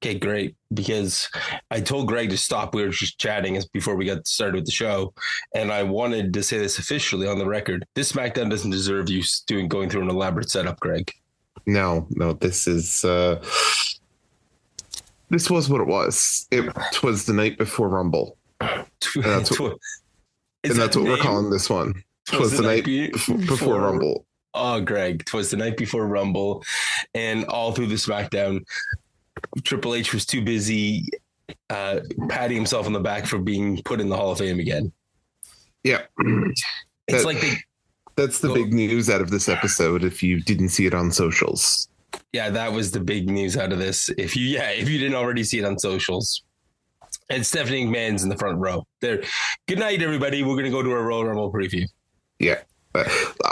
Okay, great. Because I told Greg to stop. We were just chatting before we got started with the show. And I wanted to say this officially on the record. This SmackDown doesn't deserve you going through an elaborate setup, Greg. No, this is this was what it was. It was the night before Rumble. And that's what we're calling this one. Twas the night before Rumble. Oh, Greg, 'twas the night before Rumble. And all through the SmackDown, Triple H was too busy patting himself on the back for being put in the Hall of Fame again. Yeah. That's the big news out of this episode if you didn't see it on socials. Yeah, that was the big news out of this. If you didn't already see it on socials. And Stephanie McMahon's in the front row. There. Good night, everybody. We're going to go to a Royal Rumble preview. Yeah.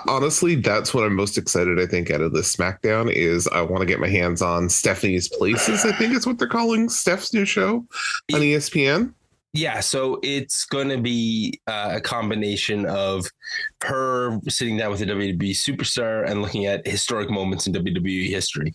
Honestly, that's what I'm most excited, I think, out of this SmackDown is I want to get my hands on Stephanie's Places, I think is what they're calling Steph's new show on ESPN. Yeah, so it's going to be a combination of her sitting down with a WWE superstar and looking at historic moments in WWE history.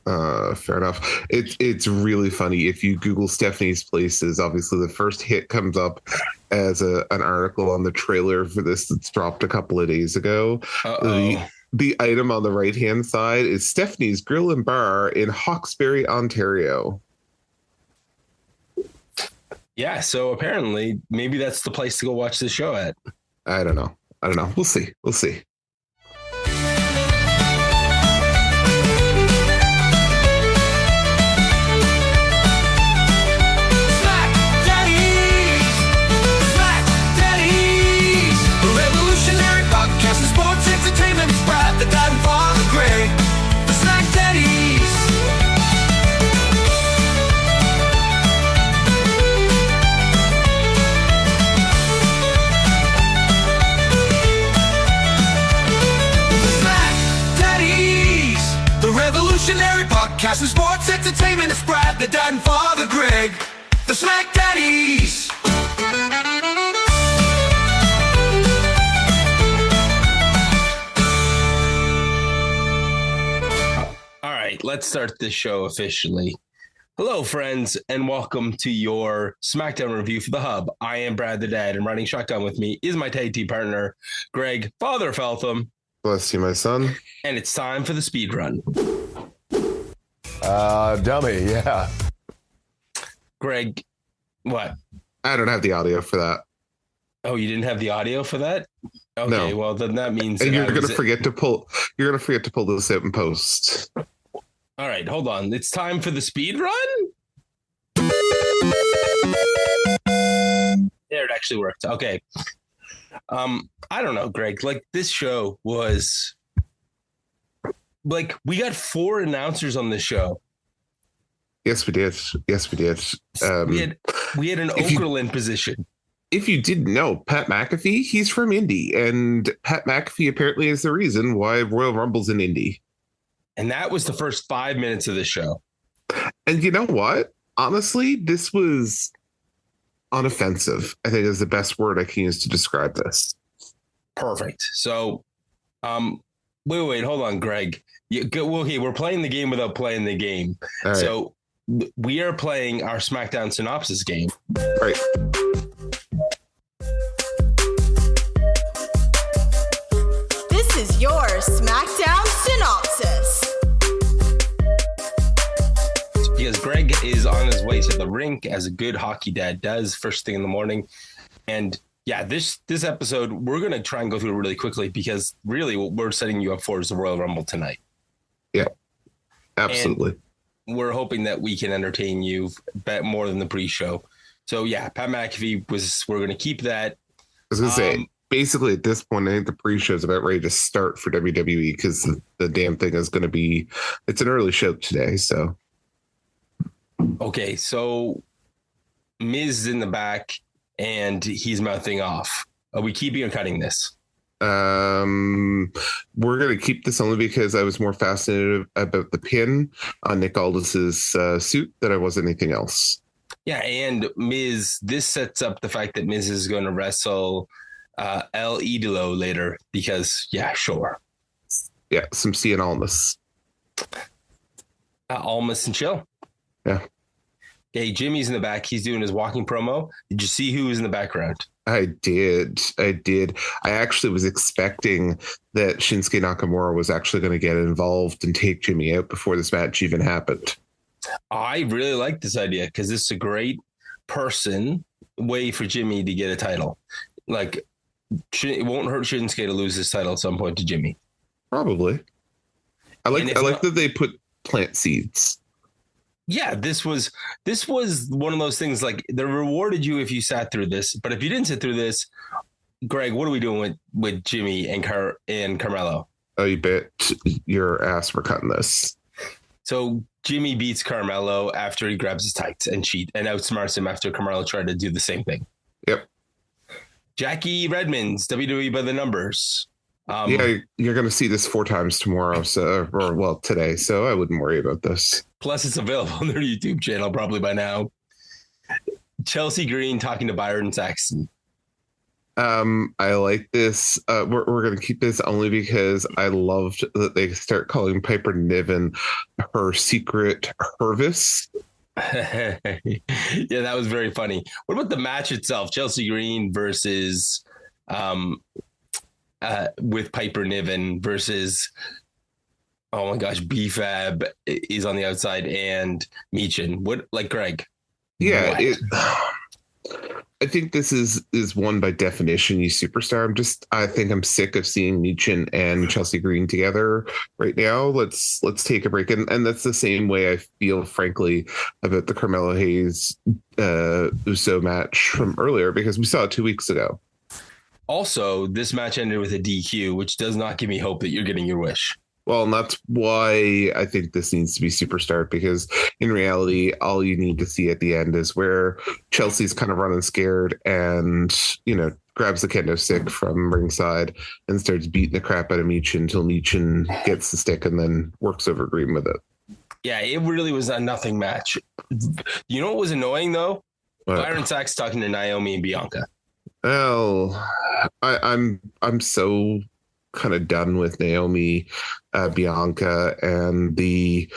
Fair enough. It's really funny. If you Google Stephanie's Places, obviously the first hit comes up as an article on the trailer for this that's dropped a couple of days ago. The item on the right-hand side is Stephanie's Grill and Bar in Hawkesbury, Ontario. Yeah, so apparently maybe that's the place to go watch the show at. I don't know. We'll see. Podcast and sports entertainment is Brad, the dad and father Greg, the SmackDaddies. All right, let's start this show officially. Hello, friends, and welcome to your SmackDown review for The Hub. I am Brad, the dad, and riding shotgun with me is my tag team partner, Greg, Father Feltham. Bless you, my son. And it's time for the speed run. Dummy, yeah. Greg, what? I don't have the audio for that. Oh, you didn't have the audio for that? Okay, no. Well then that means and you're gonna forget to pull this out in post. All right, hold on. It's time for the speed run. There, it actually worked. Okay. I don't know, Greg. Like this show was. Like, we got 4 announcers on this show. Yes, we did. We had an Okerlund position. If you didn't know, Pat McAfee, he's from Indy. And Pat McAfee apparently is the reason why Royal Rumble's in Indy. And that was the first 5 minutes of the show. And you know what? Honestly, this was unoffensive, I think is the best word I can use to describe this. Perfect. So, wait, hold on, Greg. Okay, we're playing the game without playing the game. Right. So we are playing our SmackDown synopsis game. Right. This is your SmackDown synopsis. Because Greg is on his way to the rink, as a good hockey dad does, first thing in the morning. And yeah, this episode, we're going to try and go through it really quickly because really what we're setting you up for is the Royal Rumble tonight. Yeah, absolutely. And we're hoping that we can entertain you more than the pre-show. So yeah, Pat McAfee we're going to keep that. I was going to say, basically at this point, I think the pre-show is about ready to start for WWE because the damn thing is going to be, it's an early show today. So. Okay, so Miz is in the back and he's mouthing off. Are we keeping or cutting this? We're going to keep this only because I was more fascinated about the pin on Nick Aldis's suit than I was anything else. Yeah, and Miz, this sets up the fact that Miz is going to wrestle El Idolo later because, yeah, sure. Yeah, some Cien Almas. Almas and chill. Yeah. Okay, Jimmy's in the back. He's doing his walking promo. Did you see who was in the background? I did. I actually was expecting that Shinsuke Nakamura was actually going to get involved and take Jimmy out before this match even happened. I really like this idea because this is a great way for Jimmy to get a title. Like, it won't hurt Shinsuke to lose his title at some point to Jimmy. Probably. I like that they put plant seeds. Yeah, this was one of those things, like, they rewarded you if you sat through this, but if you didn't sit through this, Greg, what are we doing with Jimmy and Carmelo? Oh, you bet your ass we're cutting this. So Jimmy beats Carmelo after he grabs his tights and outsmarts him after Carmelo tried to do the same thing. Yep. Jackie Redmond's WWE by the numbers. Yeah, you're going to see this 4 times tomorrow, today, so I wouldn't worry about this. Plus, it's available on their YouTube channel probably by now. Chelsea Green talking to Byron Saxton. I like this. We're going to keep this only because I loved that they start calling Piper Niven her secret Hervice. Yeah, that was very funny. What about the match itself? Chelsea Green versus with Piper Niven versus, oh my gosh, B-Fab is on the outside and Meechin. What, like, Greg? Yeah, I think this is one by definition, you superstar. I think I'm sick of seeing Meechin and Chelsea Green together right now. Let's take a break. And that's the same way I feel, frankly, about the Carmelo Hayes Uso match from earlier, because we saw it 2 weeks ago. Also, this match ended with a DQ, which does not give me hope that you're getting your wish. Well, and that's why I think this needs to be superstar, because in reality, all you need to see at the end is where Chelsea's kind of running scared and, grabs the kendo stick from ringside and starts beating the crap out of Meechin until Meechin gets the stick and then works over Green with it. Yeah, it really was a nothing match. You know what was annoying, though? Byron Saxton talking to Naomi and Bianca. Well, I'm so kind of done with Naomi, Bianca, and the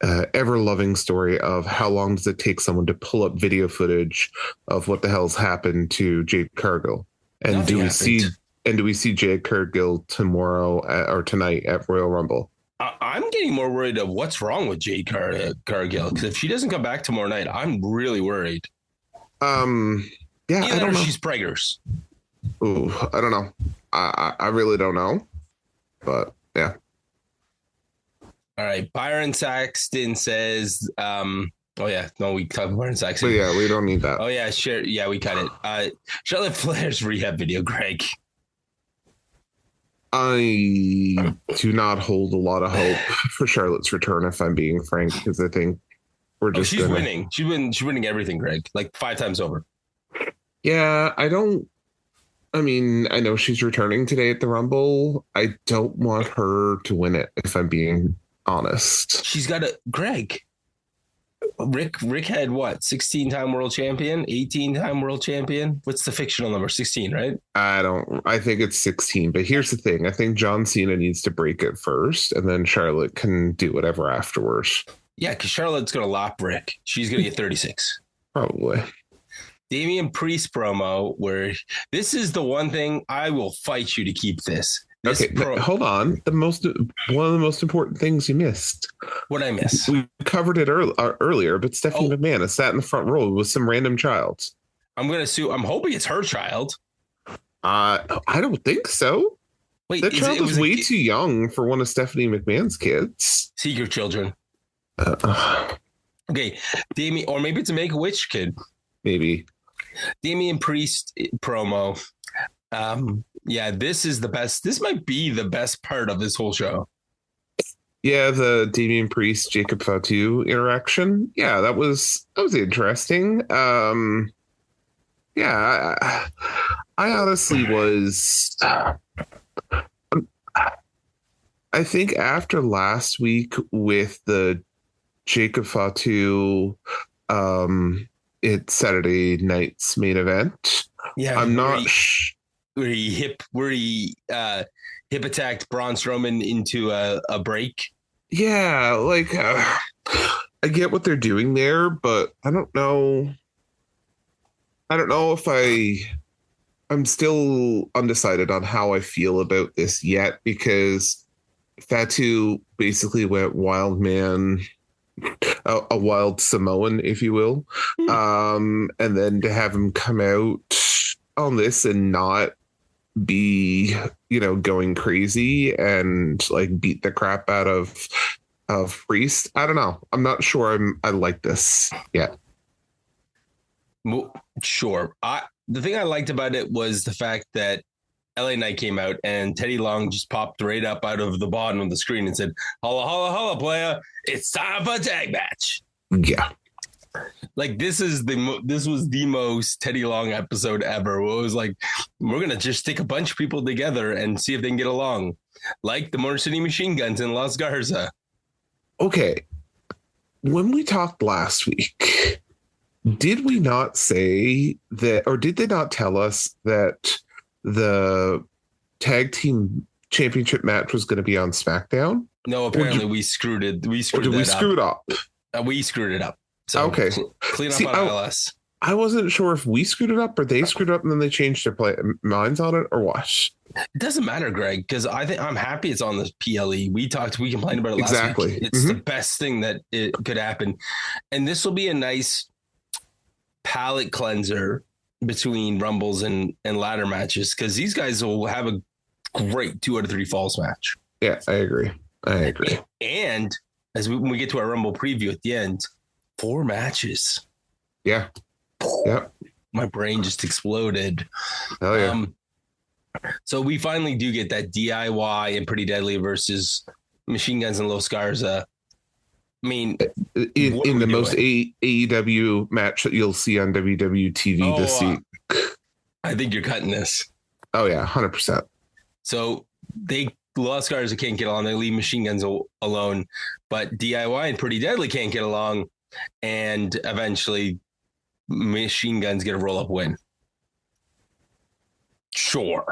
ever loving story of how long does it take someone to pull up video footage of what the hell's happened to Jade Cargill, and do we see Jade Cargill tomorrow or tonight at Royal Rumble? I'm getting more worried of what's wrong with Jade Cargill, because if she doesn't come back tomorrow night, I'm really worried. Yeah, I don't know. She's preggers. Ooh, I don't know. I really don't know, but yeah. All right. Byron Saxton says, we talked about Byron Saxton. But yeah, we don't need that. Oh yeah, sure. Yeah, we cut it. Charlotte Flair's rehab video, Greg. I do not hold a lot of hope for Charlotte's return, if I'm being frank, because I think we're just she's winning. She's winning everything, Greg, like 5 times over. Yeah, I know she's returning today at the Rumble. I don't want her to win it, if I'm being honest. She's got Greg. Rick had what? 16-time world champion, 18-time world champion. What's the fictional number? 16, right? I think it's 16. But here's the thing. I think John Cena needs to break it first, and then Charlotte can do whatever afterwards. Yeah, because Charlotte's going to lop Rick. She's going to get 36. Probably. Dameon Priest promo, where this is the one thing I will fight you to keep this. Hold on. One of the most important things you missed. What I miss? We covered it earlier, but Stephanie McMahon has sat in the front row with some random child. I'm hoping it's her child. I don't think so. Wait, that child is way too young for one of Stephanie McMahon's kids. Secret children. Okay, Dameon, or maybe it's a Make-A-Wish kid. Maybe. Dameon Priest promo. This is the best. This might be the best part of this whole show. Yeah, the Dameon Priest Jacob Fatu interaction. Yeah, that was interesting. I honestly was. I think after last week with the Jacob Fatu, it's Saturday night's main event. Yeah, I'm not. Where he hip attacked Braun Strowman into a break. Yeah, I get what they're doing there, but I don't know. I don't know if I'm still undecided on how I feel about this yet, because Fatu basically went wild man, a wild Samoan, if you will. And then to have him come out on this and not be, going crazy and like beat the crap out of Priest. I don't know. I'm not sure I like this yet. Well, sure. The thing I liked about it was the fact that LA Knight came out and Teddy Long just popped right up out of the bottom of the screen and said, "Holla, holla, holla, player! It's time for a tag match." Yeah, like this was the most Teddy Long episode ever. It was like, we're gonna just stick a bunch of people together and see if they can get along, like the Motor City Machine Guns in Las Garza. Okay, when we talked last week, did we not say that, or did they not tell us that the tag team championship match was going to be on SmackDown? No, apparently we screwed it. We screwed it up. We screwed it up. So okay, clean up on LS. I wasn't sure if we screwed it up or they screwed it up and then they changed their minds on it or what. It doesn't matter, Greg, because I think I'm happy it's on the PLE. We complained about it last week. It's the best thing that it could happen, and this will be a nice palate cleanser between Rumbles and ladder matches, because these guys will have a great 2 out of 3 falls match. Yeah, I agree. And when we get to our Rumble preview at the end, 4 matches. Yeah. Yeah. My brain just exploded. Oh yeah. So we finally do get that DIY and Pretty Deadly versus Machine Guns and Los Garza. I mean, in the most AEW match that you'll see on WWE TV this week. I think you're cutting this. Oh yeah, 100%. So Los Garza can't get along. They leave Machine Guns alone, but DIY and Pretty Deadly can't get along, and eventually Machine Guns get a roll-up win. Sure.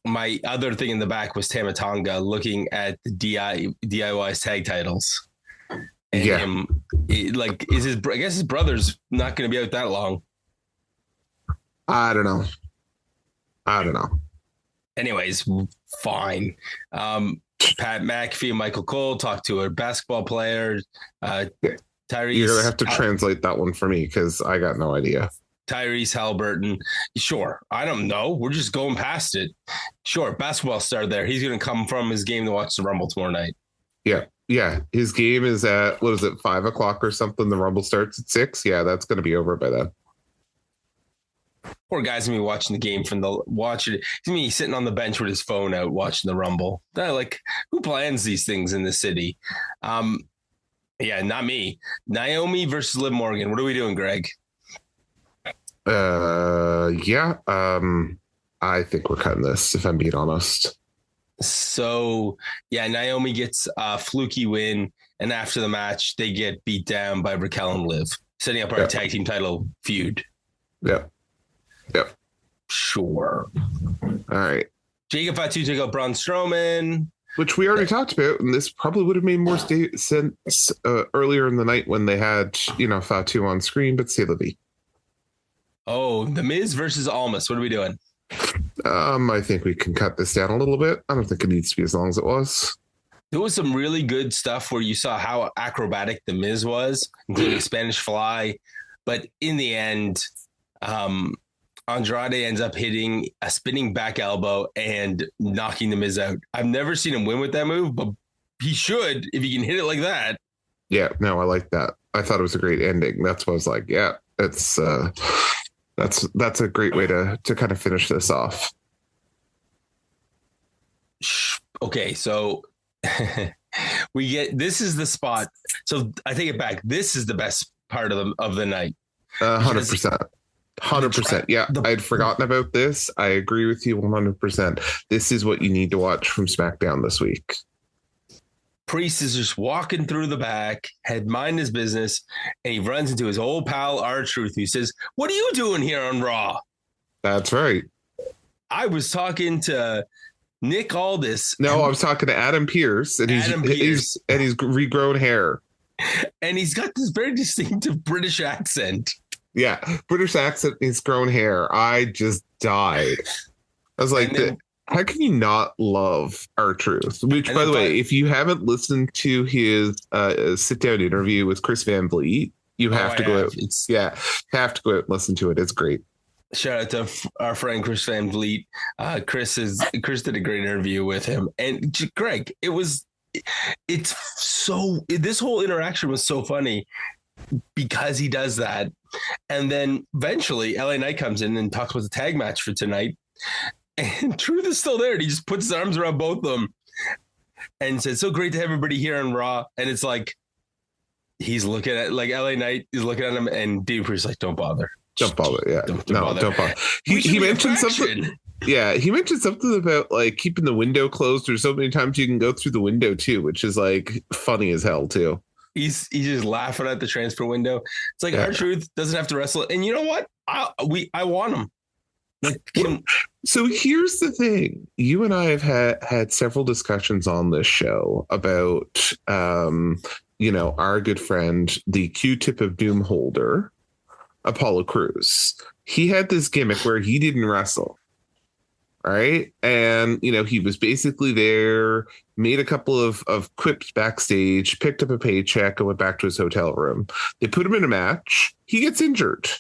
My other thing in the back was Tamatonga looking at the DIY's tag titles. And I guess his brother's not going to be out that long. I don't know. Anyways, fine. Pat McAfee and Michael Cole talked to a basketball player. Tyrese. You're going to have to translate that one for me because I got no idea. Tyrese Halliburton. Sure. I don't know. We're just going past it. Sure. Basketball star there. He's going to come from his game to watch the Rumble tomorrow night. Yeah. Yeah. His game is at, 5:00 or something? The Rumble starts at 6. Yeah. That's going to be over by then. Poor guy's going to be watching the game He's going to be sitting on the bench with his phone out watching the Rumble. Who plans these things in the city? Yeah, not me. Naomi versus Liv Morgan. What are we doing, Greg? Yeah. I think we're cutting this, if I'm being honest. So yeah, Naomi gets a fluky win, and after the match, they get beat down by Raquel and Liv, setting up our tag team title feud. Yep. Sure. All right. Jacob Fatu take out Braun Strowman, which we already talked about, and this probably would have made more sense earlier in the night when they had Fatu on screen, but c'est la vie. Oh, The Miz versus Almas. What are we doing? I think we can cut this down a little bit. I don't think it needs to be as long as it was. There was some really good stuff where you saw how acrobatic The Miz was, including Spanish Fly. But in the end, Andrade ends up hitting a spinning back elbow and knocking The Miz out. I've never seen him win with that move, but he should if he can hit it like that. Yeah, no, I like that. I thought it was a great ending. That's what I was like, yeah, it's that's a great way to kind of finish this off. Okay, so this is the spot. So I take it back. This is the best part of the night. 100%. 100%. Yeah, I had forgotten about this. I agree with you 100%. This is what you need to watch from SmackDown this week. Priest is just walking through the back, had mind his business, and he runs into his old pal R-Truth, who says, "What are you doing here on Raw?" That's right. I was talking to Nick Aldis. No, I was talking to Adam Pearce, and he's regrown hair. And he's got this very distinctive British accent. Yeah, British accent, he's grown hair. I just died. I was like, how can you not love R-Truth? Which, by the way, if you haven't listened to his sit-down interview with Chris Van Vliet, you have to go out. Have to go out and listen to it. It's great. Shout out to our friend Chris Van Vliet. Chris did a great interview with him. And Greg, this whole interaction was so funny because he does that. And then eventually LA Knight comes in and talks about the tag match for tonight. And Truth is still there. And he just puts his arms around both of them and says, so great to have everybody here on Raw. And it's like, he's looking at LA Knight is looking at him, and Dameon Priest is like, don't bother. Don't bother. Yeah. Don't bother. He mentioned something. Yeah. He mentioned something about like keeping the window closed, or so many times you can go through the window too, which is like funny as hell too. He's just laughing at the transfer window. It's like R-Truth doesn't have to wrestle. And you know what? I want him. So here's the thing. You and I have had several discussions on this show about, our good friend, the Q-tip of doom holder, Apollo Crews. He had this gimmick where he didn't wrestle. Right. And, he was basically there, made a couple of quips backstage, picked up a paycheck, and went back to his hotel room. They put him in a match. He gets injured.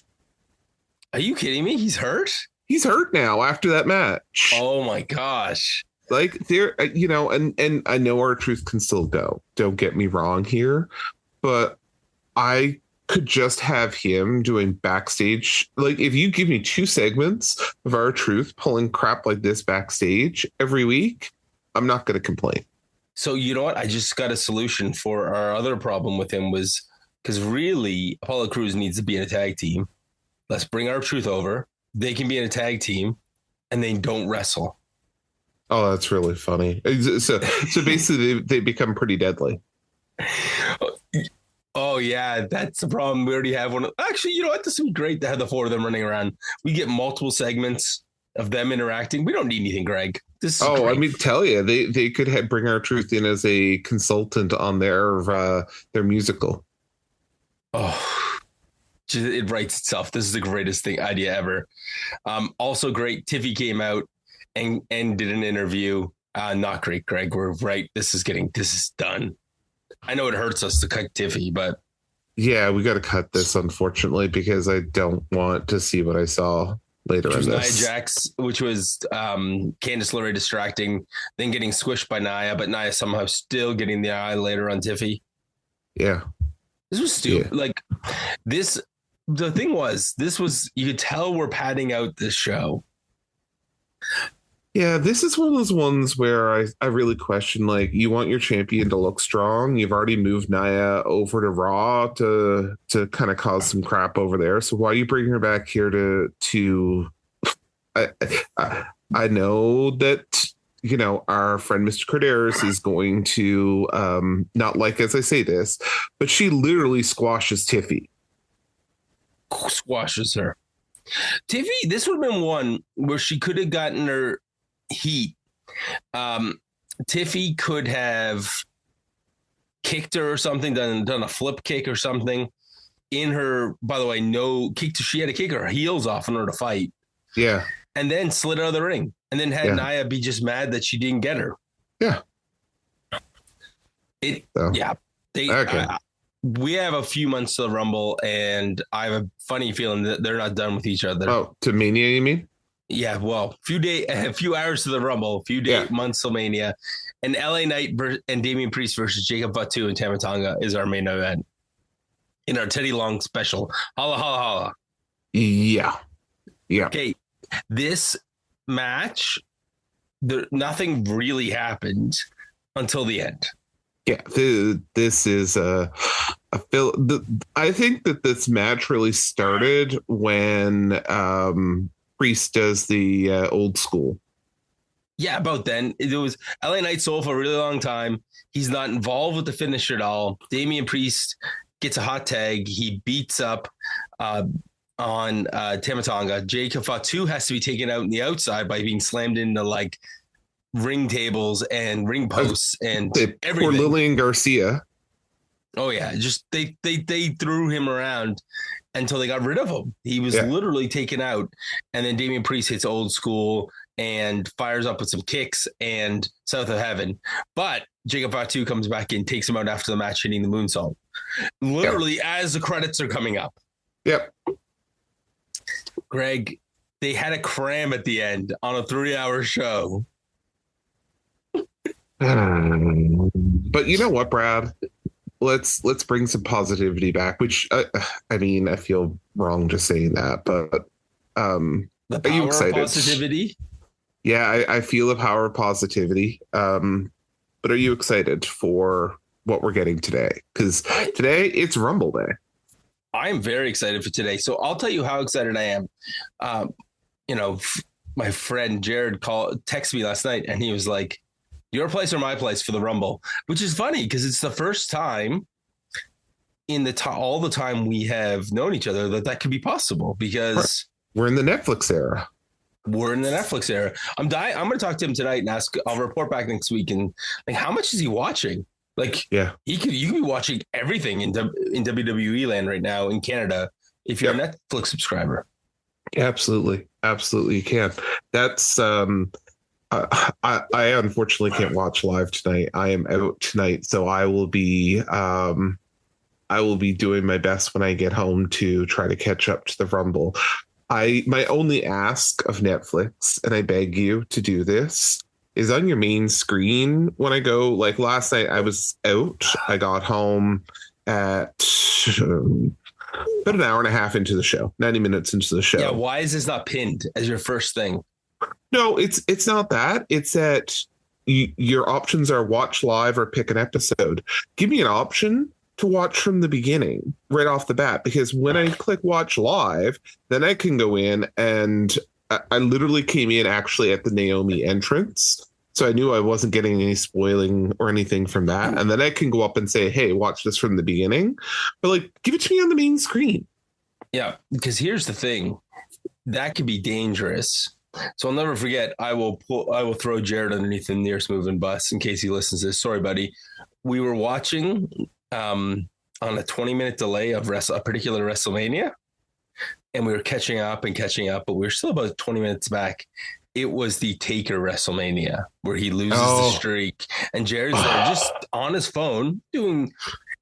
Are you kidding me? He's hurt? He's hurt now after that match. Oh, my gosh. Like there, and I know R-Truth can still go. Don't get me wrong here. But I could just have him doing backstage. Like if you give me 2 segments of R-Truth pulling crap like this backstage every week, I'm not going to complain. So you know what? I just got a solution for our other problem with him was because really Apollo Crews needs to be in a tag team. Let's bring R-Truth over. They can be in a tag team and they don't wrestle. Oh, that's really funny. So basically they become pretty deadly. Oh, yeah, that's the problem. We already have one. Actually, you know what? This would be great to have the 4 of them running around. We get multiple segments of them interacting. We don't need anything, Greg. This is great. I mean, tell you, they could bring R-Truth in as a consultant on their musical. Oh, it writes itself. This is the greatest idea ever. Also great. Tiffy came out and did an interview. Not great, Greg. We're right. This is done. I know it hurts us to cut Tiffy, but yeah, we got to cut this, unfortunately, because I don't want to see what I saw later in this. Nia Jax, which was Candice LeRae distracting, then getting squished by Nia, but Nia somehow still getting the eye later on Tiffy. Yeah. This was stupid. Yeah. Like this, the thing was, you could tell we're padding out this show. Yeah, this is one of those ones where I really question, like, you want your champion to look strong. You've already moved Nia over to Raw to kind of cause some crap over there. So why are you bringing her back here to I know that, our friend Mr. Corderas is going to not like as I say this, but she literally squashes Tiffy. Squashes her. Tiffy, this would have been one where she could have gotten her heat. Tiffy could have kicked her or something, done a flip kick or something in her. By the way, she had to kick her heels off in order to fight. Yeah. And then slid out of the ring and then had Nia be just mad that she didn't get her. Yeah. We have a few months to the Rumble, and I have a funny feeling that they're not done with each other. Oh, to Mania, you mean? Yeah, well, a few hours to the Rumble, months to Mania, and LA Knight and Dameon Priest versus Jacob Fatu and Tama Tonga is our main event in our Teddy Long special. Holla, holla, holla. Yeah. Okay, this match, nothing really happened until the end. Yeah, this is I think that this match really started when Priest does the old school. Yeah, about then. It was LA Knight sold for a really long time. He's not involved with the finish at all. Dameon Priest gets a hot tag. He beats up on Tama Tonga. Jacob Fatu has to be taken out on the outside by being slammed into like ring tables and ring posts and everything. Poor Lillian Garcia. Oh yeah, just they threw him around until they got rid of him. He was literally taken out, and then Dameon Priest hits old school and fires up with some kicks and South of Heaven. But Jacob Fatu comes back in, takes him out after the match, hitting the moonsault. Literally as the credits are coming up. Yep. Greg, they had a cram at the end on a 3-hour show. But you know what, Brad? Let's bring some positivity back, which I mean, I feel wrong just saying that, but the power are you excited? Of positivity? Yeah, I feel the power of positivity. But are you excited for what we're getting today? Because today it's Rumble Day. I am very excited for today. So I'll tell you how excited I am. My friend Jared texted me last night and he was like, your place or my place for the Rumble, which is funny because it's the first time in all the time we have known each other that could be possible, because we're in the Netflix era. I'm going to talk to him tonight and ask. I'll report back next week. And like, how much is he watching? Like, you could be watching everything in WWE land right now in Canada if you're a Netflix subscriber. Absolutely, you can. That's I unfortunately can't watch live tonight. I am out tonight, so I will be doing my best when I get home to try to catch up to the Rumble. My only ask of Netflix, and I beg you to do this, is on your main screen when I go. Like last night, I was out. I got home at about an hour and a half into the show, 90 minutes into the show. Yeah, why is this not pinned as your first thing? No, it's not that. It's that your options are watch live or pick an episode. Give me an option to watch from the beginning right off the bat, because when I click watch live, then I can go in, and I literally came in actually at the Naomi entrance. So I knew I wasn't getting any spoiling or anything from that. And then I can go up and say, hey, watch this from the beginning. But like, give it to me on the main screen. Yeah, because here's the thing. That could be dangerous. So I'll never forget. I will throw Jared underneath the nearest moving bus in case he listens to this. Sorry, buddy. We were watching on a 20-minute delay of a particular WrestleMania, and we were catching up, but we were still about 20 minutes back. It was the Taker WrestleMania where he loses the streak, and Jared's there just on his phone and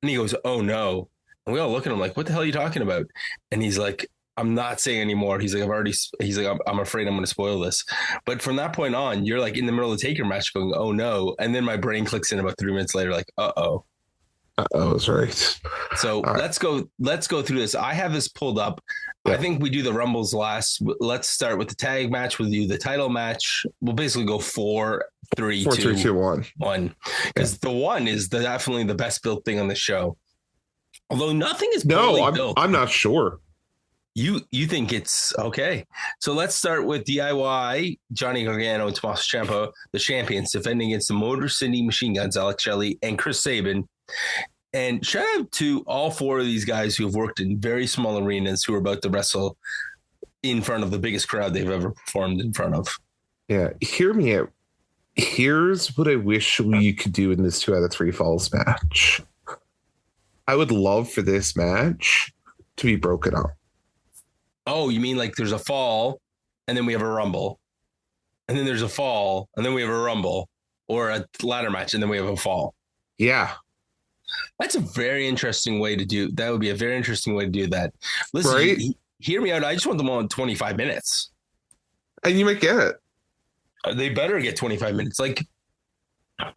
he goes, "Oh no!" And we all look at him like, "What the hell are you talking about?" And he's like, I'm not saying anymore. He's like, I'm afraid I'm going to spoil this. But from that point on, you're like in the middle of the Taker match going, oh no. And then my brain clicks in about 3 minutes later, like, uh-oh. That's right. So let's go through this. I have this pulled up. Yeah. I think we do the Rumbles last. Let's start with the tag match. We'll do the title match. We'll basically go 4, 3, 2, 1. Because the 1 is definitely the best built thing on the show. Although nothing is built. I'm not sure. You think it's okay. So let's start with DIY, Johnny Gargano and Tommaso Ciampa, the champions, defending against the Motor City Machine Guns, Alex Shelley and Chris Sabin. And shout out to all 4 of these guys who have worked in very small arenas who are about to wrestle in front of the biggest crowd they've ever performed in front of. Yeah, hear me out. Here's what I wish we could do in this 2 out of 3 falls match. I would love for this match to be broken up. Oh, you mean like there's a fall and then we have a rumble, and then there's a fall and then we have a rumble, or a ladder match and then we have a fall? Yeah. That's a very interesting way to do. That would be a very interesting way to do that. Listen, right? Hear me out. I just want them on 25 minutes. And you might get it. They better get 25 minutes. Like,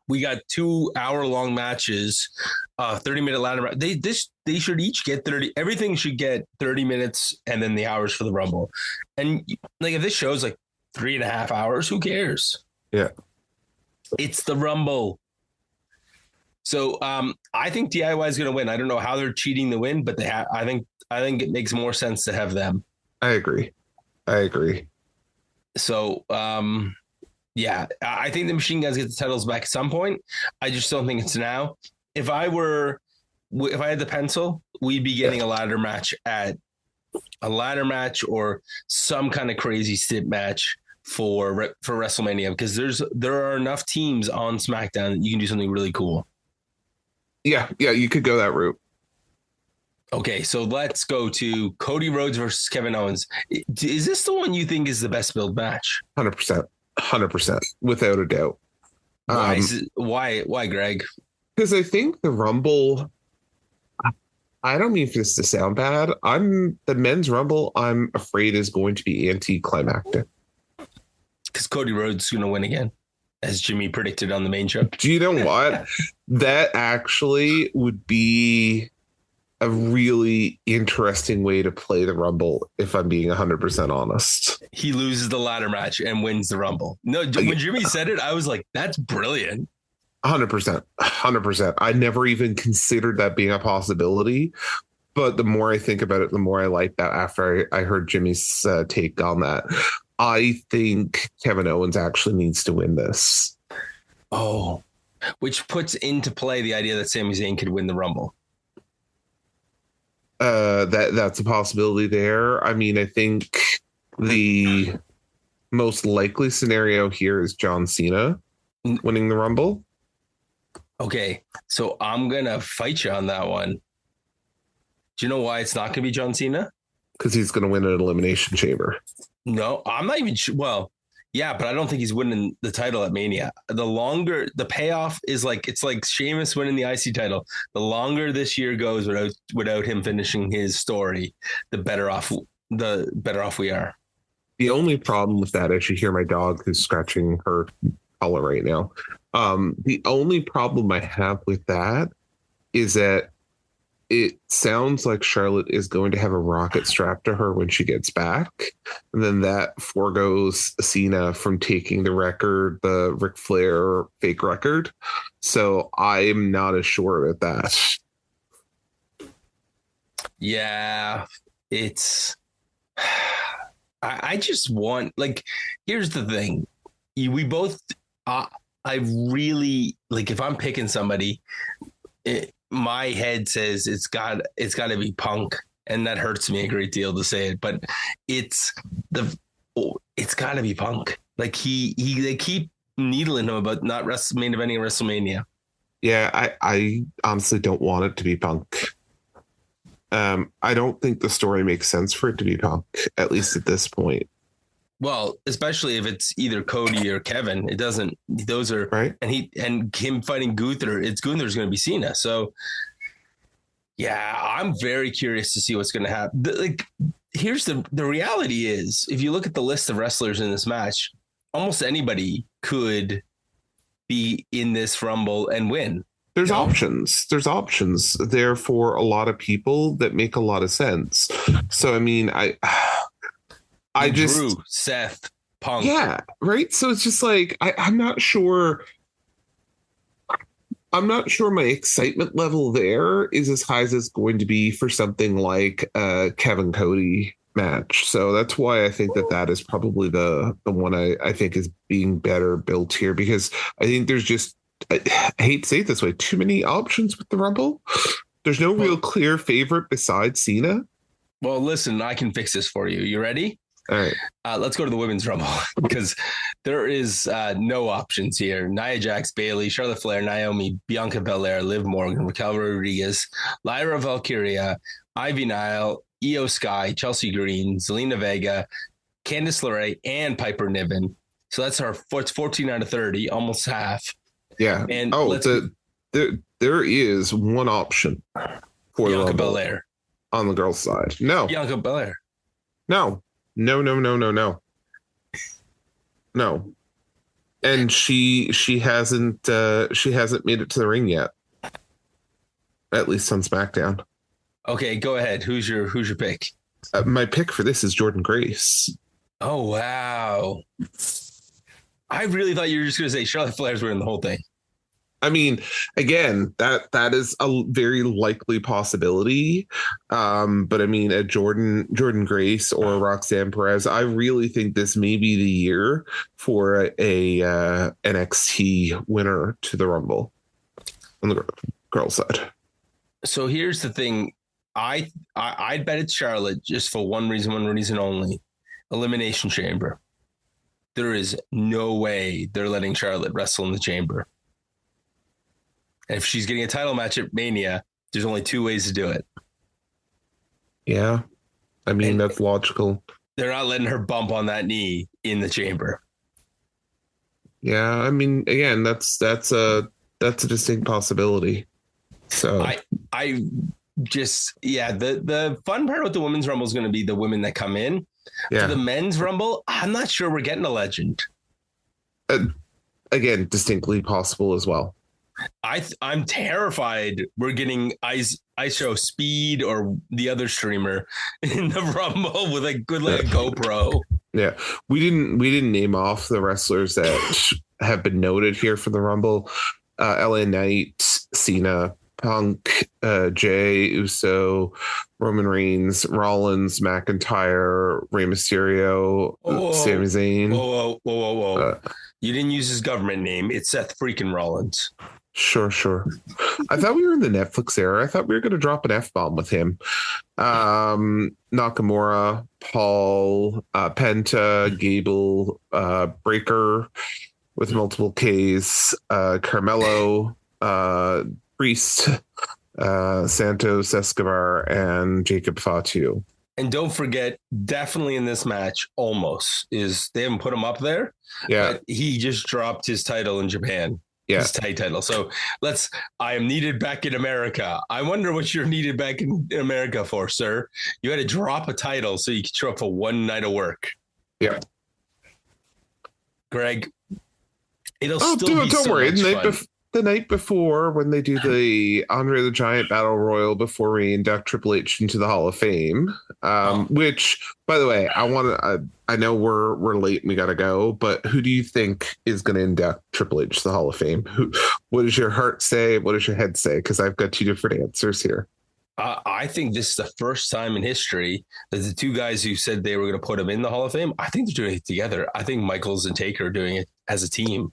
we got 2-hour-long matches, 30-minute ladder match. They should each get 30. Everything should get 30 minutes, and then the hours for the Rumble. And like, if this show's like 3.5 hours, who cares? Yeah, it's the Rumble. So I think DIY is going to win. I don't know how they're cheating to win, but I think it makes more sense to have them. I agree. So yeah, I think the Machine Guns get the titles back at some point. I just don't think it's now. If I had the pencil, we'd be getting a ladder match or some kind of crazy stip match for WrestleMania, because there are enough teams on SmackDown that you can do something really cool. Yeah, you could go that route. Okay, so let's go to Cody Rhodes versus Kevin Owens. Is this the one you think is the best build match? 100%, without a doubt. Why, Greg? Because I think the Rumble, I don't mean for this to sound bad. The men's Rumble, I'm afraid, is going to be anticlimactic. Because Cody Rhodes is going to win again, as Jimmy predicted on the main show. Do you know what? That actually would be a really interesting way to play the Rumble, if I'm being 100% honest. He loses the ladder match and wins the Rumble. No, when Jimmy said it, I was like, that's brilliant. 100%. I never even considered that being a possibility. But the more I think about it, the more I like that after I heard Jimmy's take on that. I think Kevin Owens actually needs to win this. Oh, which puts into play the idea that Sami Zayn could win the Rumble. That's a possibility there. I mean, I think the most likely scenario here is John Cena winning the Rumble. Okay, so I'm gonna fight you on that one. Do you know why it's not gonna be John Cena? Because he's gonna win an Elimination Chamber. No, I'm not even sure. Well, yeah, but I don't think he's winning the title at Mania. The payoff is like, it's like Sheamus winning the IC title. The longer this year goes without him finishing his story, the better off we are. The only problem with that, as you hear my dog who's scratching her collar right now. The only problem I have with that is that it sounds like Charlotte is going to have a rocket strapped to her when she gets back. And then that foregoes Cena from taking the record, the Ric Flair fake record. So I'm not as sure about that. Yeah, it's... I just want... Like, here's the thing. We both... I really... Like, if I'm picking somebody... my head says it's got to be Punk, and that hurts me a great deal to say it, but it's got to be Punk. Like they keep needling him about not main eventing WrestleMania. Yeah, I honestly don't want it to be Punk. I don't think the story makes sense for it to be Punk, at least at this point. Well, especially if it's either Cody or Kevin, it doesn't. Those are right, and him fighting Gunther. Gunther's going to be Cena. So, yeah, I'm very curious to see what's going to happen. Here's the reality is, if you look at the list of wrestlers in this match, almost anybody could be in this Rumble and win. There's options. There's options there for a lot of people that make a lot of sense. So, I mean, Drew, Seth, Punk. Yeah, right. So it's just like I'm not sure. I'm not sure my excitement level there is as high as it's going to be for something like a Kevin Cody match. So that's why I think that is probably the one I think is being better built here, because I think there's just, I hate to say it this way, too many options with the Rumble. There's no real clear favorite besides Cena. Well, listen, I can fix this for you. You ready? All right. Let's go to the women's Rumble, because there is no options here. Nia Jax, Bayley, Charlotte Flair, Naomi, Bianca Belair, Liv Morgan, Raquel Rodriguez, Lyra Valkyria, Ivy Nile, Io Sky, Chelsea Green, Zelina Vega, Candice LeRae, and Piper Niven. So that's it's 14 out of 30, almost half. Yeah. And there is one option for Bianca Belair on the girls' side. No. Bianca Belair. No. No. And she hasn't made it to the ring yet. At least on SmackDown. Okay, go ahead. Who's your pick? My pick for this is Jordan Grace. Oh wow! I really thought you were just going to say Charlotte Flair's winning the whole thing. I mean, again, that is a very likely possibility. But I mean, at Jordan Grace or Roxanne Perez, I really think this may be the year for a NXT winner to the Rumble on the girls' side. So here's the thing. I'd bet it's Charlotte just for one reason only. Elimination Chamber. there is no way they're letting Charlotte wrestle in the chamber. And if she's getting a title match at Mania, there's only 2 ways to do it. Yeah. I mean, that's logical. They're not letting her bump on that knee in the chamber. Yeah. I mean, again, that's a distinct possibility. So I just, the fun part with the women's rumble is going to be the women that come in. Yeah. For the men's rumble, I'm not sure we're getting a legend. Again, distinctly possible as well. I'm terrified we're getting ISO Speed or the other streamer in the rumble with a good like GoPro. Yeah, we didn't name off the wrestlers that have been noted here for the rumble. LA Knight, Cena, Punk, Jay Uso, Roman Reigns, Rollins, McIntyre, Rey Mysterio, Sami Zayn. Whoa. You didn't use his government name. It's Seth freaking Rollins. Sure. I thought we were in the Netflix era. I thought we were going to drop an F-bomb with him. Nakamura, Paul, Penta, Gable, Breaker with multiple Ks, Carmelo, Priest, Santos Escobar, and Jacob Fatu. And don't forget, definitely in this match, almost is they haven't put him up there. Yeah, but he just dropped his title in Japan. Yeah, his tag title. So I am needed back in America. I wonder what you're needed back in America for, sir. You had to drop a title so you could show up for one night of work. Yeah, Greg, it'll still be don't so worry. much fun. The night before, when they do the Andre the Giant Battle Royal before we induct Triple H into the Hall of Fame, which, by the way, I know we're late and we got to go, but who do you think is going to induct Triple H to the Hall of Fame? What does your heart say? What does your head say? Because I've got 2 different answers here. I think this is the first time in history that the 2 guys who said they were going to put him in the Hall of Fame, I think they're doing it together. I think Michaels and Taker are doing it as a team.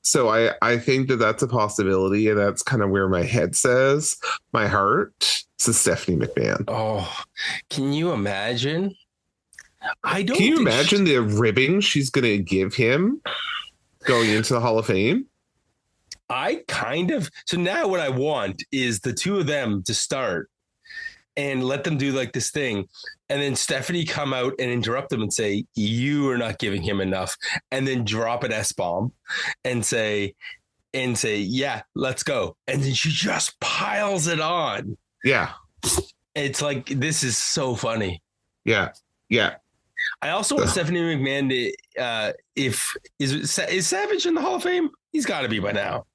So I think that's a possibility, and that's kind of where my head says. My heart says Stephanie McMahon. Oh, can you imagine? Can you imagine the ribbing she's going to give him going into the Hall of Fame? So now what I want is the 2 of them to start and let them do like this thing. And then Stephanie come out and interrupt them and say, you are not giving him enough. And then drop an S-bomb and say, yeah, let's go. And then she just piles it on. Yeah. It's like, this is so funny. Yeah. I also want Stephanie McMahon to, is Savage in the Hall of Fame? He's got to be by now.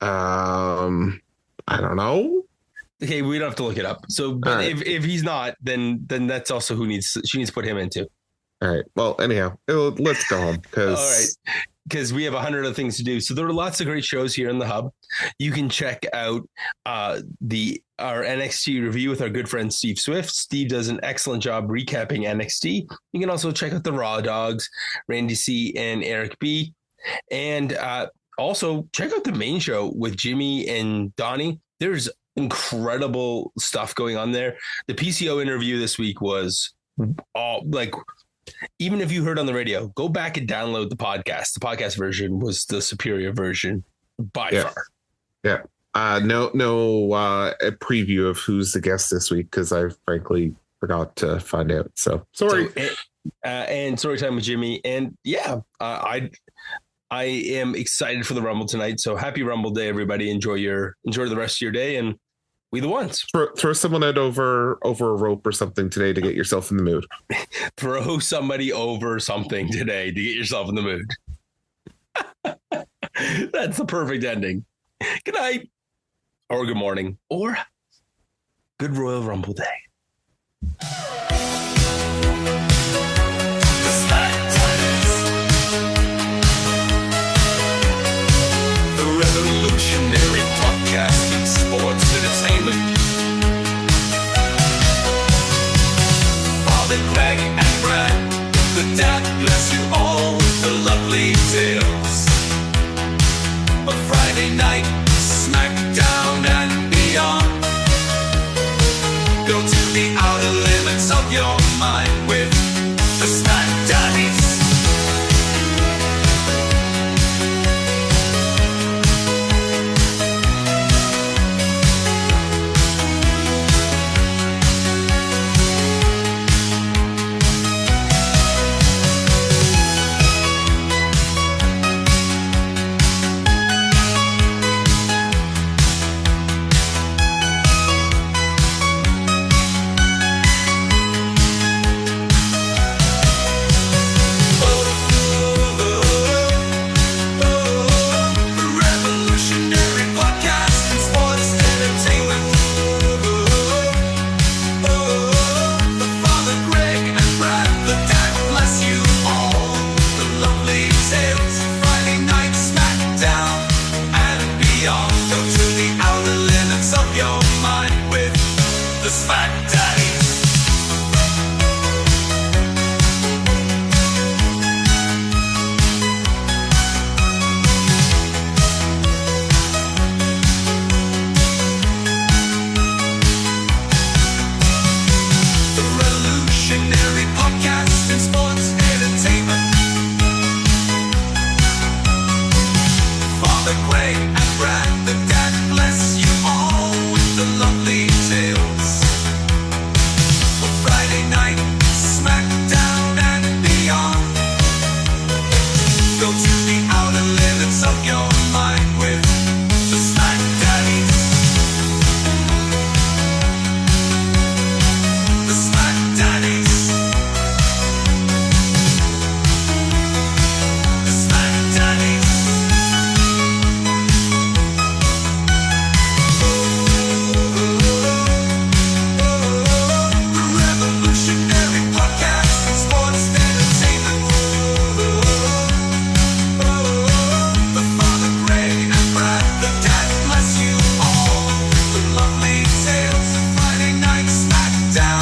I don't know. Okay, we don't have to look it up. So, but right. if he's not, then that's also she needs to put him into. All right. Well, anyhow, let's go home because we have 100 other things to do. So there are lots of great shows here in the Hub. You can check out our NXT review with our good friend Steve Swift. Steve does an excellent job recapping NXT. You can also check out the Raw Dogs, Randy C and Eric B, and also check out the main show with Jimmy and Donnie. There's incredible stuff going on there. The PCO interview this week was even if you heard on the radio, go back and download the podcast. The podcast version was the superior version by far. Yeah. No a preview of who's the guest this week because I frankly forgot to find out. So sorry. And story time with Jimmy. And I am excited for the Rumble tonight. So happy Rumble Day, everybody. Enjoy the rest of your day, and we the ones. Throw someone out over a rope or something today to get yourself in the mood. Throw somebody over something today to get yourself in the mood. That's the perfect ending. Good night, or good morning, or good Royal Rumble Day. Revolutionary podcasting, sports entertainment. Father Greg and Brad, the dad bless you all with the lovely tales. A Friday night, SmackDown and beyond. Go to the outer limits of your mind with the SmackDaddies. mind with the SmackDaddies. The revolutionary podcast in sports entertainment. Father Greg and Brad, the dad, bless you all with the lovely tales. For Friday night, SmackDown and beyond. Go to the outer limits of your mind with the SmackDaddies. The SmackDaddies. The SmackDaddies. The revolutionary podcast in sports entertainment. The Father Greg and Brad, the dad, bless you all. The lovely tales of Friday night SmackDown.